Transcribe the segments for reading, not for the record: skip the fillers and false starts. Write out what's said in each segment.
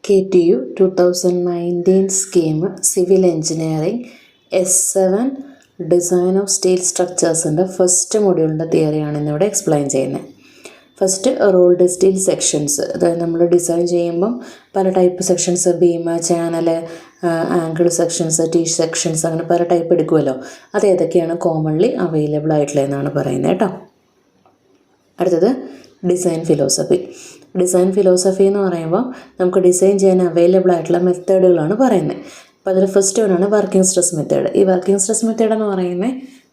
KTU 2019 scheme Civil Engineering S7 Design of Steel Structures first മൊഡ്യൂളിൻ്റെ തിയറിയാണ് ഇന്നിവിടെ explain ചെയ്യുന്നത്. ഫസ്റ്റ് റോൾഡ് സ്റ്റീൽ സെക്ഷൻസ്, അതായത് നമ്മൾ ഡിസൈൻ ചെയ്യുമ്പം പല type sections, beam, channel, angle sections, T sections, അങ്ങനെ പല ടൈപ്പ് എടുക്കുമല്ലോ. അത് ഏതൊക്കെയാണ് കോമൺലി അവൈലബിൾ ആയിട്ടുള്ളതെന്നാണ് പറയുന്നത് കേട്ടോ. അടുത്തത് ഡിസൈൻ ഫിലോസഫി. ഡിസൈൻ ഫിലോസഫി എന്ന് പറയുമ്പോൾ നമുക്ക് ഡിസൈൻ ചെയ്യാൻ അവൈലബിൾ ആയിട്ടുള്ള മെത്തേഡുകളാണ് പറയുന്നത്. അപ്പോൾ അതിൽ ഫസ്റ്റ് വണ്ണാണ് വർക്കിംഗ് സ്ട്രെസ് മെത്തേഡ്. ഈ വർക്കിംഗ് സ്ട്രെസ് മെത്തേഡ് എന്ന് പറയുന്നത്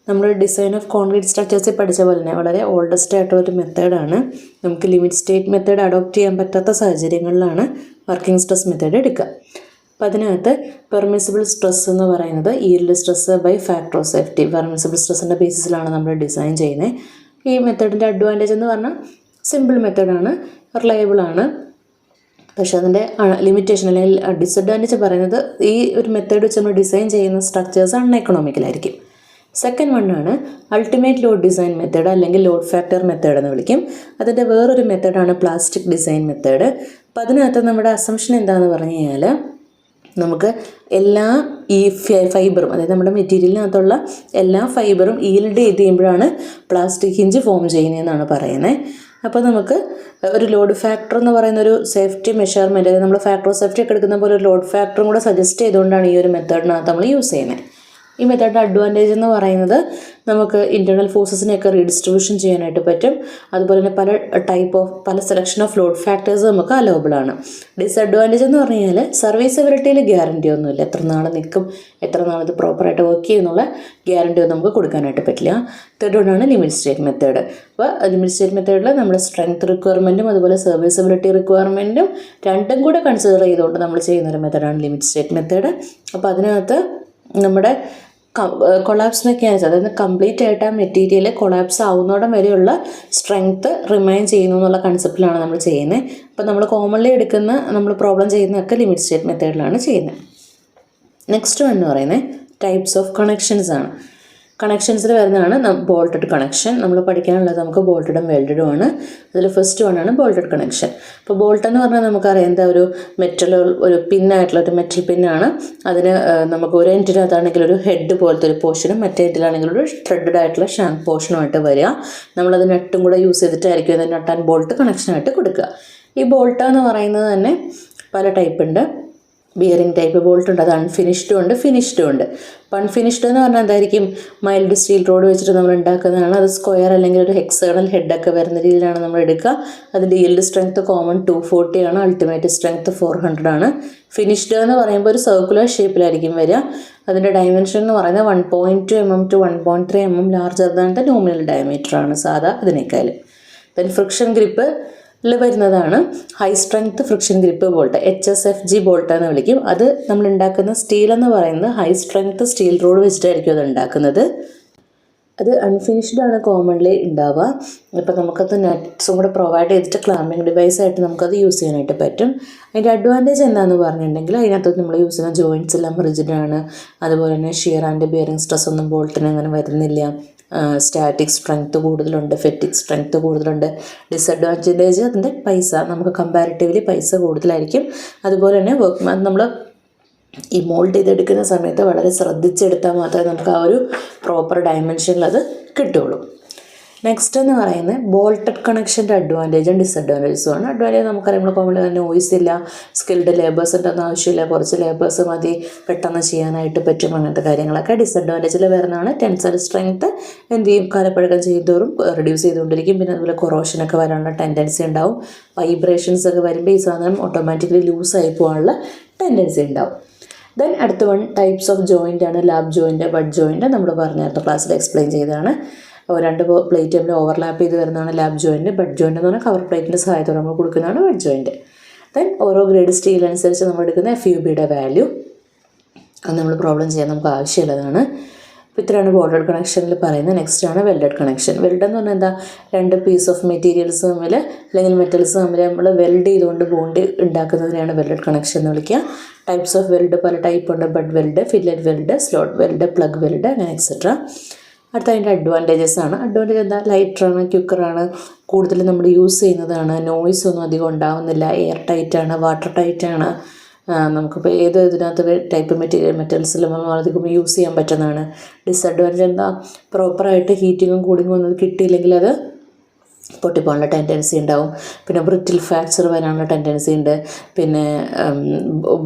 നമ്മൾ ഡിസൈൻ ഓഫ് കോൺക്രീറ്റ് സ്ട്രക്ചേഴ്സിൽ പഠിച്ച പോലെ തന്നെ വളരെ ഓൾഡസ്റ്റ് ആയിട്ടുള്ളൊരു മെത്തേഡാണ്. നമുക്ക് ലിമിറ്റ് സ്റ്റേറ്റ് മെത്തേഡ് അഡോപ്റ്റ് ചെയ്യാൻ പറ്റാത്ത സാഹചര്യങ്ങളിലാണ് വർക്കിംഗ് സ്ട്രെസ് മെത്തേഡ് എടുക്കുക. അപ്പോൾ അതിനകത്ത് പെർമിസിബിൾ സ്ട്രെസ് എന്ന് പറയുന്നത് yield stress by factor of safety. Permissible സ്ട്രെസ്സിൻ്റെ ബേസിസിലാണ് നമ്മൾ ഡിസൈൻ ചെയ്യുന്നത്. ഈ മെത്തേഡിൻ്റെ അഡ്വാൻറ്റേജ് എന്ന് പറഞ്ഞാൽ സിമ്പിൾ മെത്തേഡാണ്, റിലയബിൾ ആണ്. പക്ഷേ അതിൻ്റെ ലിമിറ്റേഷൻ അല്ലെങ്കിൽ ഡിസഡ്വാൻറ്റേജ് പറയുന്നത് ഈ ഒരു മെത്തേഡ് വെച്ച് നമ്മൾ ഡിസൈൻ ചെയ്യുന്ന സ്ട്രക്ചേഴ്സ് അൺഎക്കണോമിക്കലായിരിക്കും. സെക്കൻഡ് വണ്ണാണ് അൾട്ടിമേറ്റ് ലോഡ് ഡിസൈൻ മെത്തേഡ്, അല്ലെങ്കിൽ ലോഡ് ഫാക്ടർ മെത്തേഡ് എന്ന് വിളിക്കും. അതിൻ്റെ വേറൊരു മെത്തേഡാണ് പ്ലാസ്റ്റിക് ഡിസൈൻ മെത്തേഡ്. അപ്പോൾ അതിനകത്ത് നമ്മുടെ അസംഷൻ എന്താണെന്ന് പറഞ്ഞു കഴിഞ്ഞാൽ നമുക്ക് എല്ലാ ഈ ഫൈബറും, അതായത് നമ്മുടെ മെറ്റീരിയലിനകത്തുള്ള എല്ലാ ഫൈബറും ഈൽഡ് ചെയ്ത് ചെയ്യുമ്പോഴാണ് പ്ലാസ്റ്റിക് ഹിഞ്ച് ഫോം ചെയ്യുന്നതെന്നാണ് പറയുന്നത്. അപ്പോൾ നമുക്ക് ഒരു ലോഡ് ഫാക്ടർ എന്ന് പറയുന്ന ഒരു സേഫ്റ്റി മെഷർമെൻറ്റ്, അതായത് നമ്മൾ ഫാക്ടർ ഓഫ് സേഫ്റ്റി ഒക്കെ എടുക്കുന്ന പോലെ ഒരു ലോഡ് ഫാക്ടറും കൂടെ സജസ്റ്റ് ചെയ്തുകൊണ്ടാണ് ഈ ഒരു മെത്തേഡിനകത്ത് നമ്മൾ യൂസ് ചെയ്യുന്നത്. ഈ മെത്തേഡിൻ്റെ അഡ്വാൻറ്റേജ് എന്ന് പറയുന്നത് നമുക്ക് ഇൻറ്റേർണൽ ഫോഴ്സസിനെയൊക്കെ റീഡിസ്ട്രിബ്യൂഷൻ ചെയ്യാനായിട്ട് പറ്റും. അതുപോലെ തന്നെ പല സെലക്ഷൻ ഓഫ് ലോഡ് ഫാക്ടേഴ്സ് നമുക്ക് അലവബിൾ ആണ്. ഡിസഡ്വാൻറ്റേജ് എന്ന് പറഞ്ഞു കഴിഞ്ഞാൽ സർവീസബിലിറ്റിയിൽ ഗ്യാരണ്ടി ഒന്നുമില്ല. എത്ര നാൾ നിൽക്കും, എത്ര നാൾ ഇത് പ്രോപ്പറായിട്ട് വർക്ക് ചെയ്യുന്നുള്ള ഗ്യാരണ്ടി ഒന്നും നമുക്ക് കൊടുക്കാനായിട്ട് പറ്റില്ല. തേർഡ് വണ്ണാണ് ലിമിറ്റ് സ്റ്റേറ്റ് മെത്തേഡ്. അപ്പോൾ ലിമിറ്റ് സ്റ്റേറ്റ് മെത്തേഡിൽ നമ്മുടെ സ്ട്രെങ്ത് റിക്വയർമെൻറ്റും അതുപോലെ സർവീസബിലിറ്റി റിക്വയർമെൻറ്റും രണ്ടും കൂടെ കൺസിഡർ ചെയ്തുകൊണ്ട് നമ്മൾ ചെയ്യുന്നൊരു മെത്തേഡാണ് ലിമിറ്റ് സ്റ്റേറ്റ് മെത്തേഡ്. അപ്പോൾ അതിനകത്ത് നമ്മുടെ കൊളാപ്സ് മെക്കാനിസം, അതായത് കംപ്ലീറ്റ് ആയിട്ട് ആ മെറ്റീരിയൽ കൊളാപ്സ് ആവുന്നോടം വരെയുള്ള സ്ട്രെങ്ത്ത് റിമൈൻ ചെയ്യുന്നു എന്നുള്ള കൺസെപ്റ്റിലാണ് നമ്മൾ ചെയ്യുന്നത്. അപ്പോൾ നമ്മൾ കോമൺലി എടുക്കുന്ന നമ്മൾ പ്രോബ്ലം ചെയ്യുന്നതൊക്കെ ലിമിറ്റ് സ്റ്റേറ്റ് മെത്തേഡിലാണ് ചെയ്യുന്നത്. നെക്സ്റ്റ് വൺ എന്ന് പറയുന്നത് ടൈപ്സ് ഓഫ് കണക്ഷൻസ് ആണ്. കണക്ഷൻസിൽ വരുന്നതാണ് ബോൾട്ടഡ് കണക്ഷൻ. നമ്മൾ പഠിക്കാനുള്ളത് നമുക്ക് ബോൾട്ടഡും വെൽഡഡും ആണ്. അതിൽ ഫസ്റ്റ് വണ്ണാണ് ബോൾട്ടഡ് കണക്ഷൻ. അപ്പോൾ ബോൾട്ട് എന്ന് പറഞ്ഞാൽ നമുക്കറിയാം എന്താ ഒരു ഒരു പിന്നായിട്ടുള്ള ഒരു മെറ്റൽ പിന്നാണ്. അതിന് നമുക്ക് ഒരു എൻഡിനകത്താണെങ്കിൽ ഒരു ഹെഡ് പോലത്തെ ഒരു പോർഷനും മറ്റേ എൻഡിലാണെങ്കിൽ ഒരു ത്രെഡഡ് ആയിട്ടുള്ള ഷാങ്ക് പോർഷനുമായിട്ട് വരിക. നമ്മളത് നെട്ടും കൂടെ യൂസ് ചെയ്തിട്ടായിരിക്കും ഇത് നട്ട് ആൻഡ് ബോൾട്ട് കണക്ഷനായിട്ട് കൊടുക്കുക. ഈ ബോൾട്ട് എന്ന് പറയുന്നത് തന്നെ പല ടൈപ്പ് ഉണ്ട്. ബിയറിംഗ് ടൈപ്പ് ബോൾട്ട് ഉണ്ട്, അത് അൺഫിനിഷ്ഡും ഉണ്ട്, ഫിനിഷ്ഡും ഉണ്ട്. അപ്പോൾ അൺഫിനിഷ്ഡ് എന്ന് പറഞ്ഞാൽ എന്തായിരിക്കും, മൈൽഡ് സ്റ്റീൽ റോഡ് വെച്ചിട്ട് നമ്മൾ ഉണ്ടാക്കുന്നതാണ്. അത് സ്ക്വയർ അല്ലെങ്കിൽ ഒരു ഹെക്സേണൽ ഹെഡൊക്കെ വരുന്ന രീതിയിലാണ് നമ്മൾ എടുക്കുക. അതിൻ്റെ ഈൽഡ് സ്ട്രെങ്ത് കോമൺ 240 ആണ്, അൾട്ടിമേറ്റ് സ്ട്രെങ്ത് 400 ആണ്. ഫിനിഷ്ഡ് എന്ന് പറയുമ്പോൾ ഒരു സർക്കുലർ ഷേപ്പിലായിരിക്കും വരിക. അതിൻ്റെ ഡയമെൻഷൻ എന്ന് പറയുന്നത് 1.2 mm to 1.3 mm larger than the nominal diameter ആണ് സാധാ അതിനേക്കാൾ. ദെൻ ഫ്രിക്ഷൻ ഗ്രിപ്പ് വരുന്നതാണ് high strength friction grip bolt, HSFG bolt എന്ന് വിളിക്കും. അത് നമ്മൾ ഉണ്ടാക്കുന്ന സ്റ്റീൽ എന്ന് പറയുന്നത് ഹൈ സ്ട്രെങ്ത് സ്റ്റീൽ റോഡ് വെച്ചിട്ടായിരിക്കും അത് ഉണ്ടാക്കുന്നത്. അത് അൺഫിനിഷ്ഡ് ആണ് കോമൺലി ഉണ്ടാവുക. ഇപ്പോൾ നമുക്കത് നെറ്റ്സും കൂടെ പ്രൊവൈഡ് ചെയ്തിട്ട് ക്ലാമ്പിംഗ് ഡിവൈസ് ആയിട്ട് നമുക്കത് യൂസ് ചെയ്യാനായിട്ട് പറ്റും. അതിൻ്റെ അഡ്വാൻറ്റേജ് എന്താണെന്ന് പറഞ്ഞിട്ടുണ്ടെങ്കിൽ അതിനകത്ത് നമ്മൾ യൂസ് ചെയ്യുന്ന ജോയിൻറ്റ്സ് എല്ലാം റിജിഡാണ്. അതുപോലെ തന്നെ ഷിയർ ആൻഡ് ബിയറിംഗ് സ്ട്രെസ് ഒന്നും ബോൾട്ടിന് അങ്ങനെ വരുന്നില്ല. സ്റ്റാറ്റിക് സ്ട്രെങ്ത് കൂടുതലുണ്ട്, ഫെറ്റിക് സ്ട്രെങ്ത് കൂടുതലുണ്ട്. ഡിസഡ്വാൻറ്റേജ് അതിൻ്റെ പൈസ, നമുക്ക് കമ്പാരിറ്റീവ്ലി പൈസ കൂടുതലായിരിക്കും. അതുപോലെ തന്നെ നമ്മൾ ഈ മോൾഡ് ചെയ്തെടുക്കുന്ന സമയത്ത് വളരെ ശ്രദ്ധിച്ചെടുത്താൽ മാത്രമേ നമുക്ക് ആ ഒരു പ്രോപ്പർ ഡയമെൻഷനിൽ അത് കിട്ടുള്ളൂ. നെക്സ്റ്റ് എന്ന് പറയുന്നത് ബോൾട്ടഡ് കണക്ഷൻ്റെ അഡ്വാൻറ്റേജും ഡിസഡ്വാൻറ്റേജസും ആണ്. അഡ്വാൻറ്റേജ് നമുക്കറിയാം, നമ്മൾ കോമൺലി തന്നെ നോയ്സ് ഇല്ല, സ്കിൽഡ് ലേബേഴ്സിൻ്റെ ഒന്നും ആവശ്യമില്ല, കുറച്ച് ലേബേഴ്സ് മതി, പെട്ടെന്ന് ചെയ്യാനായിട്ട് പറ്റും, അങ്ങനത്തെ കാര്യങ്ങളൊക്കെ. ഡിസഡ്വാൻറ്റേജിൽ വരുന്നതാണ് ടെൻസൈൽ സ്ട്രെങ്ത്ത് എന്ത് ചെയ്യും, കാലപ്പഴക്കം ചെയ്തോറും റിഡ്യൂസ് ചെയ്തുകൊണ്ടിരിക്കും. പിന്നെ അതുപോലെ കൊറോഷനൊക്കെ വരാനുള്ള ടെൻഡൻസി ഉണ്ടാവും. വൈബ്രേഷൻസ് ഒക്കെ വരുമ്പോൾ ഈ സാധനം ഓട്ടോമാറ്റിക്കലി ലൂസായി പോകാനുള്ള ടെൻഡൻസി ഉണ്ടാവും. ദെൻ അടുത്ത വൺ ടൈപ്സ് ഓഫ് ജോയിൻ്റ് ആണ്. ലാബ് ജോയിൻ്റ്, ബഡ് ജോയിൻ്റ് നമ്മൾ പറഞ്ഞായിരുന്നു, ക്ലാസ്സിൽ എക്സ്പ്ലെയിൻ ചെയ്തതാണ്. രണ്ട് പ്ലേറ്റ് തമ്മിൽ ഓവർലാപ്പ് ചെയ്ത് വരുന്നതാണ് ലാബ് ജോയിൻറ്റ്. ബഡ് ജോയിൻ്റ് എന്ന് പറഞ്ഞാൽ കവർ പ്ലേറ്റിൻ്റെ സഹായത്തോടെ നമ്മൾ കൊടുക്കുന്നതാണ് ബഡ് ജോയിൻറ്റ്. ദെൻ ഓരോ ഗ്രേഡ് സ്റ്റീൽ അനുസരിച്ച് നമ്മൾ എടുക്കുന്ന FUBയുടെ വാല്യൂ അത് നമ്മൾ പ്രോബ്ലം ചെയ്യാൻ നമുക്ക് ആവശ്യമുള്ളതാണ്. അപ്പോൾ ഇത്രയാണ് ബോൾട്ടഡ് കണക്ഷനിൽ പറയുന്നത്. നെക്സ്റ്റ് ആണ് വെൽഡഡ് കണക്ഷൻ. വെൽഡ് എന്ന് പറഞ്ഞാൽ എന്താ, രണ്ട് പീസ് ഓഫ് മെറ്റീരിയൽസ് തമ്മിൽ അല്ലെങ്കിൽ മെറ്റൽസ് തമ്മിൽ നമ്മൾ വെൽഡ് ചെയ്തുകൊണ്ട് ബോണ്ട് ഉണ്ടാക്കുന്നതിനെയാണ് വെൽഡഡ് കണക്ഷൻ എന്ന് വിളിക്കുക. ടൈപ്സ് ഓഫ് വെൽഡ് പല ടൈപ്പ് ഉണ്ട്. Butt weld, fillet weld, slot weld, plug weld, അങ്ങനെ എക്സെട്ര. അടുത്ത അതിൻ്റെ അഡ്വാൻറ്റേജസ് ആണ്. അഡ്വാൻറ്റേജ് എന്താ? ലൈറ്ററാണ്, ക്വിക്കറാണ്, കൂടുതൽ നമ്മൾ യൂസ് ചെയ്യുന്നതാണ്, നോയ്സ് ഒന്നും അധികം ഉണ്ടാവുന്നില്ല, എയർ ടൈറ്റാണ്, വാട്ടർ ടൈറ്റാണ്. നമുക്കിപ്പോൾ ഏത് ഇതിനകത്ത് ടൈപ്പ് മെറ്റീരിയൽസിലും അധികം യൂസ് ചെയ്യാൻ പറ്റുന്നതാണ്. ഡിസഡ്വാൻറ്റേജ് എന്താ? പ്രോപ്പറായിട്ട് ഹീറ്റിങ്ങും കൂളിങ്ങും ഒന്നും കിട്ടിയില്ലെങ്കിൽ അത് പൊട്ടിപ്പോകാനുള്ള ടെൻഡൻസി ഉണ്ടാവും. പിന്നെ ബ്രിറ്റിൽ ഫ്രാക്ചർ വരാനുള്ള ടെൻഡൻസി ഉണ്ട്. പിന്നെ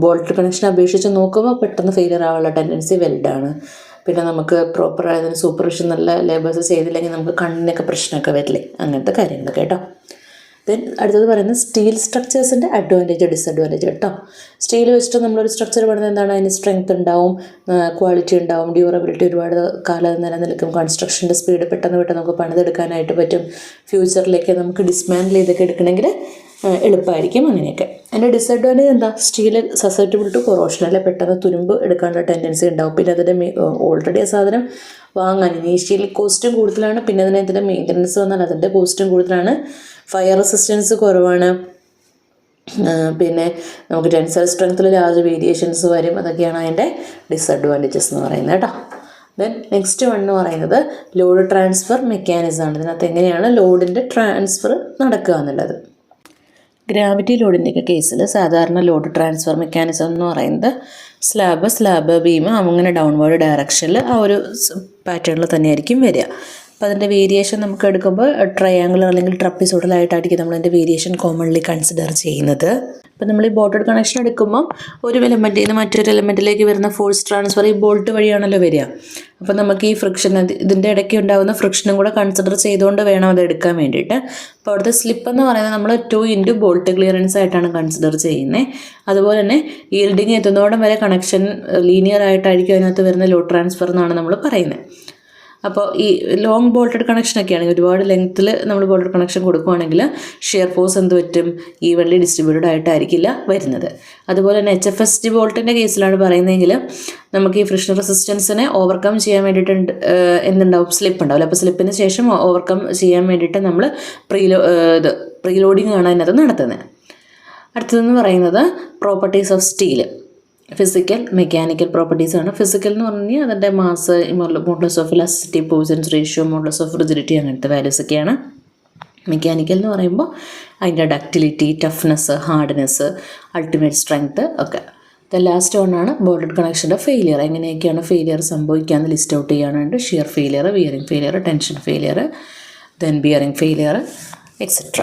ബോൾട്ട് കണക്ഷൻ അപേക്ഷിച്ച് നോക്കുമ്പോൾ പെട്ടെന്ന് ഫെയിലിയർ ആവാനുള്ള ടെൻഡൻസി വലുതാണ്. പിന്നെ നമുക്ക് പ്രോപ്പറായതിന് സൂപ്പർവിഷൻ നല്ല ലേബേഴ്സ് ചെയ്തില്ലെങ്കിൽ നമുക്ക് കണ്ണിനൊക്കെ പ്രശ്നമൊക്കെ വരില്ലേ, അങ്ങനത്തെ കാര്യങ്ങളൊക്കെ കേട്ടോ. ദെൻ അടുത്തത് പറയുന്നത് സ്റ്റീൽ സ്ട്രക്ചേഴ്സിൻ്റെ അഡ്വാൻറ്റേജ് ഡിസഡ്വാൻറ്റേജ് കേട്ടോ. സ്റ്റീൽ വെച്ചിട്ട് നമ്മളൊരു സ്ട്രക്ചർ പണിത് എന്താണ്? അതിന് സ്ട്രെങ്ത് ഉണ്ടാവും, ക്വാളിറ്റി ഉണ്ടാവും, ഡ്യൂറബിലിറ്റി ഒരുപാട് കാലം നിലനിൽക്കും, കൺസ്ട്രക്ഷൻ്റെ സ്പീഡ് പെട്ടെന്ന് നമുക്ക് പണിതെടുക്കാനായിട്ട് പറ്റും. ഫ്യൂച്ചറിലേക്ക് നമുക്ക് ഡിസ്മാൻഡിൽ ചെയ്തൊക്കെ എടുക്കണമെങ്കിൽ എളുപ്പമായിരിക്കും. അങ്ങനെയൊക്കെ. അതിൻ്റെ ഡിസഡ്വാൻറ്റേജ് എന്താ? സ്റ്റീൽ സസെപ്റ്റബിൾ ടു കൊറോഷൻ, അല്ലെ പെട്ടെന്ന് തുരുമ്പ് എടുക്കാനുള്ള ടെൻഡൻസി ഉണ്ടാവും. പിന്നെ അതിൻ്റെ ഓൾറെഡി ആ സാധനം വാങ്ങാൻ ഇനീഷ്യലി കോസ്റ്റും കൂടുതലാണ്. പിന്നെ അതിൻ്റെ മെയിൻ്റനൻസ് വന്നാൽ അതിൻ്റെ കോസ്റ്റും കൂടുതലാണ്. ഫയർ റെസിസ്റ്റൻസ് കുറവാണ്. പിന്നെ നമുക്ക് ടെൻസൈൽ സ്ട്രെങ്ത്തിൽ ലാർജ് വേരിയേഷൻസ് വരും. അതൊക്കെയാണ് അതിൻ്റെ ഡിസഡ്വാൻറ്റേജസ് എന്ന് പറയുന്നത് കേട്ടോ. ദെൻ നെക്സ്റ്റ് വൺ എന്ന് പറയുന്നത് ലോഡ് ട്രാൻസ്ഫർ മെക്കാനിസം ആണ്. ഇതിനകത്ത് എങ്ങനെയാണ് ലോഡിൻ്റെ ട്രാൻസ്ഫർ നടക്കുക എന്നുള്ളത്. ഗ്രാവിറ്റി ലോഡിൻ്റെയൊക്കെ കേസിൽ സാധാരണ ലോഡ് ട്രാൻസ്ഫർ മെക്കാനിസം എന്ന് പറയുന്നത് സ്ലാബ് ബീം അങ്ങനെ ഡൗൺവേർഡ് ഡയറക്ഷനിൽ ആ ഒരു പാറ്റേണിൽ തന്നെയായിരിക്കും വരിക. അപ്പോൾ അതിൻ്റെ വേരിയേഷൻ നമുക്ക് എടുക്കുമ്പോൾ ട്രയാങ്കുലർ അല്ലെങ്കിൽ ട്രപ്പിസോഡലായിട്ടായിരിക്കും നമ്മളതിൻ്റെ വേരിയേഷൻ കോമൺലി കൺസിഡർ ചെയ്യുന്നത്. അപ്പോൾ നമ്മൾ ഈ ബോൾട്ടഡ് കണക്ഷൻ എടുക്കുമ്പോൾ ഒരു എലമെൻറ്റിൽ നിന്ന് മറ്റൊരു എലമെൻറ്റിലേക്ക് വരുന്ന ഫോഴ്സ് ട്രാൻസ്ഫർ ഈ ബോൾട്ട് വഴിയാണല്ലോ വരിക. അപ്പോൾ നമുക്ക് ഈ ഫ്രിക്ഷൻ, ഇതിൻ്റെ ഇടയ്ക്ക് ഉണ്ടാകുന്ന ഫ്രിക്ഷനും കൂടെ കൺസിഡർ ചെയ്തുകൊണ്ട് വേണം അത് എടുക്കാൻ വേണ്ടിയിട്ട്. അപ്പോൾ അവിടുത്തെ സ്ലിപ്പ് എന്ന് പറയുന്നത് നമ്മൾ 2 ബോൾട്ട് ക്ലിയറൻസ് ആയിട്ടാണ് കൺസിഡർ ചെയ്യുന്നത്. അതുപോലെ തന്നെ ഈൽഡിങ് എത്തുന്നതോടെ വരെ കണക്ഷൻ ലീനിയർ ആയിട്ടായിരിക്കും അതിനകത്ത് വരുന്ന ലോഡ് ട്രാൻസ്ഫർ എന്നാണ് നമ്മൾ പറയുന്നത്. അപ്പോൾ ഈ ലോങ് ബോൾട്ടഡ് കണക്ഷനൊക്കെ ആണെങ്കിൽ ഒരുപാട് ലെങ്ത്തിൽ നമ്മൾ ബോൾട്ടഡ് കണക്ഷൻ കൊടുക്കുകയാണെങ്കിൽ ഷിയർ ഫോഴ്സ് എന്ത് പറ്റും? ഈവൻലി ഡിസ്ട്രിബ്യൂട്ടഡ് ആയിട്ടായിരിക്കില്ല വരുന്നത്. അതുപോലെ തന്നെ HFSG ബോൾട്ടിൻ്റെ കേസിലാണ് പറയുന്നതെങ്കിൽ നമുക്ക് ഈ ഫ്രിക്ഷൻ റെസിസ്റ്റൻസിനെ ഓവർകം ചെയ്യാൻ വേണ്ടിയിട്ട് എന്തുണ്ടാവും? സ്ലിപ്പ് ഉണ്ടാവില്ല. അപ്പോൾ സ്ലിപ്പിന് ശേഷം ഓവർകം ചെയ്യാൻ വേണ്ടിയിട്ട് നമ്മൾ പ്രീലോഡിങ് ആണ് അതിനകത്ത് നടത്തുന്നത്. അടുത്തതെന്ന് പറയുന്നത് properties of steel. Physical mechanical പ്രോപ്പർട്ടീസാണ്. ഫിസിക്കൽ എന്ന് പറഞ്ഞു കഴിഞ്ഞാൽ അതിൻ്റെ mass, modulus of elasticity, Poisson's ratio, modulus of rigidity, അങ്ങനത്തെ വാല്യൂസൊക്കെയാണ്. മെക്കാനിക്കൽ എന്ന് പറയുമ്പോൾ അതിൻ്റെ ductility, toughness, hardness, ultimate strength ഒക്കെ. ദ ലാസ്റ്റ് വണ്ണാണ് ബോൾട്ടഡ് കണക്ഷൻ്റെ ഫെയിലിയർ. എങ്ങനെയൊക്കെയാണ് ഫെയിലിയർ സംഭവിക്കാമെന്ന് ലിസ്റ്റ് ഔട്ട് ചെയ്യാനുണ്ട്. Shear failure, wearing failure, tension failure, then bearing failure, etcetera.